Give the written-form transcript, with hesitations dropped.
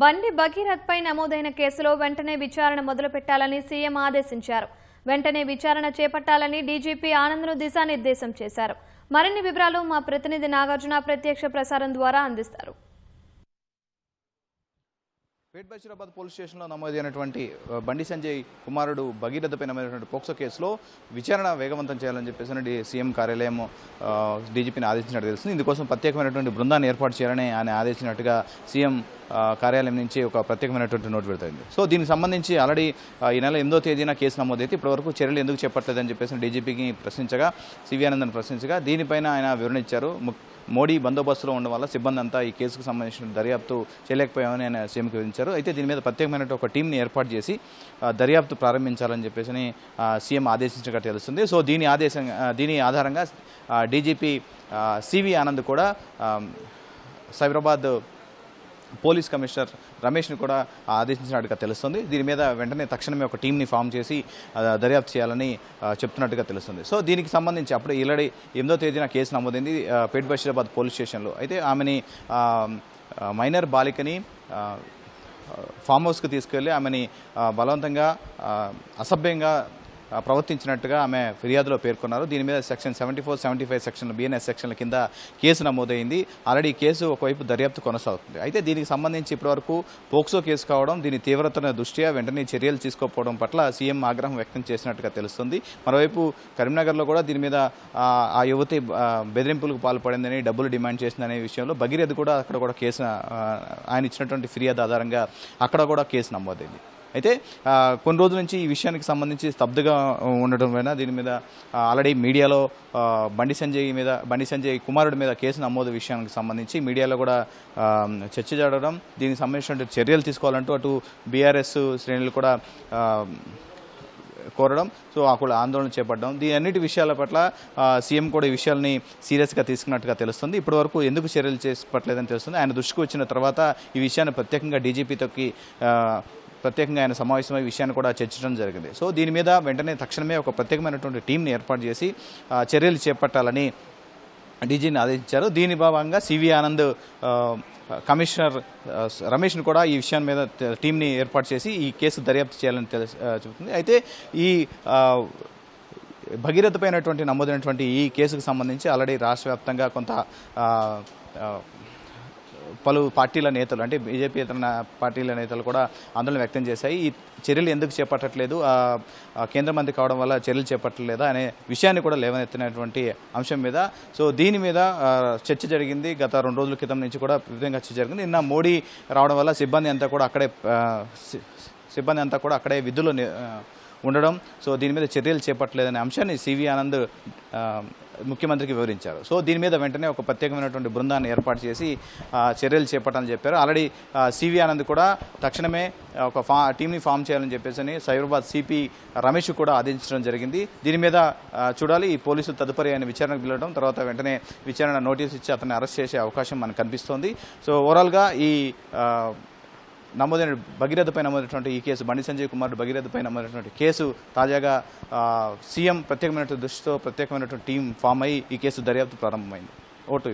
బండి భగీరథ్పై నమోదైన కేసులో వెంటనే విచారణ మొదలుపెట్టాలని సీఎం ఆదేశించారు. వెంటనే విచారణ చేపట్టాలని డీజీపీ ఆనంద్ను దిశానిర్దేశం చేశారు. మరిన్ని వివరాలు మా ప్రతినిధి నాగార్జున ప్రత్యక్ష ప్రసారం ద్వారా అందిస్తారు. పేట్ బషీరాబాద్ పోలీస్ స్టేషన్లో నమోదైనటువంటి బండి సంజయ్ కుమారుడు భగీరథపై నమోదైనటువంటి పోక్సో కేసులో విచారణ వేగవంతం చేయాలని చెప్పేసి సీఎం కార్యాలయం డీజీపీని ఆదేశించినట్టు తెలుస్తుంది. ఇందుకోసం ప్రత్యేకమైనటువంటి బృందాన్ని ఏర్పాటు చేయాలని ఆయన ఆదేశించినట్టుగా సీఎం కార్యాలయం నుంచి ఒక ప్రత్యేకమైనటువంటి నోట్ పెడుతుంది. సో దీనికి సంబంధించి ఆల్రెడీ ఈ నెల 8వ తేదీన కేసు నమోదైతే ఇప్పటివరకు చర్యలు ఎందుకు చేపట్టలేదని చెప్పేసి డీజీపీకి ప్రశ్నించగా, సివి ఆనంద్ ప్రశ్నించగా దీనిపైన ఆయన వివరణ ఇచ్చారు. మోడీ బందోబస్తులో ఉండడం వల్ల సిబ్బంది అంతా ఈ కేసుకు సంబంధించిన దర్యాప్తు చేయలేకపోయామని ఆయన సీఎంకి వివరించారు. అయితే దీని మీద ప్రత్యేకమైన ఒక టీంని ఏర్పాటు చేసి దర్యాప్తు ప్రారంభించాలని చెప్పేసి సీఎం ఆదేశించినట్టు తెలుస్తుంది. సో దీని ఆధారంగా డీజీపీ సివి ఆనంద్ కూడా సైబరాబాద్ పోలీస్ కమిషనర్ రమేష్ని కూడా ఆదేశించినట్టుగా తెలుస్తుంది. దీని మీద వెంటనే తక్షణమే ఒక టీంని ఫామ్ చేసి దర్యాప్తు చేయాలని చెప్తున్నట్టుగా తెలుస్తుంది. సో దీనికి సంబంధించి అప్పుడు ఈలడి 8వ తేదీన కేసు నమోదైంది పేట్ బషీరాబాద్ పోలీస్ స్టేషన్లో. అయితే ఆమెని మైనర్ బాలికని ఫామ్ హౌస్కి తీసుకెళ్ళి ఆమెని బలవంతంగా అసభ్యంగా ప్రవర్తించినట్టుగా ఆమె ఫిర్యాదులో పేర్కొన్నారు. దీని మీద సెక్షన్ 74, 75 సెక్షన్ల బిఎన్ఎస్ సెక్షన్ల కింద కేసు నమోదైంది. ఆల్రెడీ కేసు ఒకవైపు దర్యాప్తు కొనసాగుతుంది. అయితే దీనికి సంబంధించి ఇప్పటివరకు పోక్సో కేసు కావడం, దీని తీవ్రతను దృష్ట్యా వెంటనే చర్యలు తీసుకోకపోవడం పట్ల సీఎం ఆగ్రహం వ్యక్తం చేసినట్టుగా తెలుస్తుంది. మరోవైపు కరీంనగర్లో కూడా దీని మీద ఆ యువతి బెదిరింపులకు పాల్పడిందని, డబ్బులు డిమాండ్ చేసిందనే విషయంలో భగీరథ్ కూడా అక్కడ కూడా కేసు ఆయన ఇచ్చినటువంటి ఫిర్యాదు ఆధారంగా అక్కడ కూడా కేసు నమోదైంది. అయితే కొన్ని రోజుల నుంచి ఈ విషయానికి సంబంధించి స్తబ్దుగా ఉండటం వలన దీని మీద ఆల్రెడీ మీడియాలో బండి సంజయ్ కుమారుడి మీద కేసు నమోదు విషయానికి సంబంధించి మీడియాలో కూడా చర్చ జరగడం, దీనికి సంబంధించిన చర్యలు తీసుకోవాలంటూ అటు బీఆర్ఎస్ శ్రేణులు కూడా కోరడం, సో అక్కడ ఆందోళన చేపట్టడం, దీని అన్నిటి విషయాల పట్ల సీఎం కూడా ఈ విషయాల్ని సీరియస్గా తీసుకున్నట్టుగా తెలుస్తుంది. ఇప్పటివరకు ఎందుకు చర్యలు చేపట్టలేదని తెలుస్తుంది. ఆయన దృష్టికి వచ్చిన తర్వాత ఈ విషయాన్ని ప్రత్యేకంగా డీజీపీతోకి ప్రత్యేకంగా ఆయన సమావేశమై విషయాన్ని కూడా చర్చించడం జరిగింది. సో దీని మీద వెంటనే తక్షణమే ఒక ప్రత్యేకమైనటువంటి టీంని ఏర్పాటు చేసి చర్యలు చేపట్టాలని డీజీని ఆదేశించారు. దీని భాగంగా సివి ఆనంద్ కమిషనర్ రమేష్ను కూడా ఈ విషయం మీద టీంని ఏర్పాటు చేసి ఈ కేసు దర్యాప్తు చేయాలని చెబుతుంది. అయితే ఈ భగీరథపైనటువంటి నమోదైనటువంటి ఈ కేసుకు సంబంధించి ఆల్రెడీ రాష్ట్ర వ్యాప్తంగా కొంత పలు పార్టీల నేతలు అంటే బీజేపీ ఇతర పార్టీల నేతలు కూడా ఆందోళన వ్యక్తం చేశాయి. ఈ చర్యలు ఎందుకు చేపట్టట్లేదు, కేంద్ర మంత్రి కావడం వల్ల చర్యలు చేపట్టలేదా అనే విషయాన్ని కూడా లేవనెత్తినటువంటి అంశం మీద సో దీని మీద చర్చ జరిగింది. గత 2 రోజుల క్రితం నుంచి కూడా విధంగా చర్చ జరిగింది. నిన్న మోడీ రావడం వల్ల సిబ్బంది అంతా కూడా అక్కడే విధులు ఉండడం, సో దీని మీద చర్యలు చేపట్టలేదనే అంశాన్ని సివి ఆనంద్ ముఖ్యమంత్రికి వివరించారు. సో దీని మీద వెంటనే ఒక ప్రత్యేకమైనటువంటి బృందాన్ని ఏర్పాటు చేసి చర్యలు చేపట్టాలని చెప్పారు. ఆల్రెడీ సివి ఆనంద్ కూడా తక్షణమే ఒక టీంని ఫామ్ చేయాలని చెప్పేసి సైబరాబాద్ సిపి రమేష్ కూడా ఆదేశించడం జరిగింది. దీని మీద చూడాలి. ఈ పోలీసులు తదుపరి ఆయన విచారణకు పిలవడం, తర్వాత వెంటనే విచారణ నోటీస్ ఇచ్చి అతన్ని అరెస్ట్ చేసే అవకాశం మనకు కనిపిస్తోంది. సో ఓవరాల్గా ఈ భగీరథపై నమోదైనటువంటి ఈ కేసు, బండి సంజయ్ కుమార్ భగీరథపై నమోదైనటువంటి కేసు తాజాగా సీఎం ప్రత్యేకమైనటువంటి దృష్టితో ప్రత్యేకమైనటువంటి టీం ఫామ్ అయ్యి ఈ కేసు దర్యాప్తు ప్రారంభమైంది. ఓటు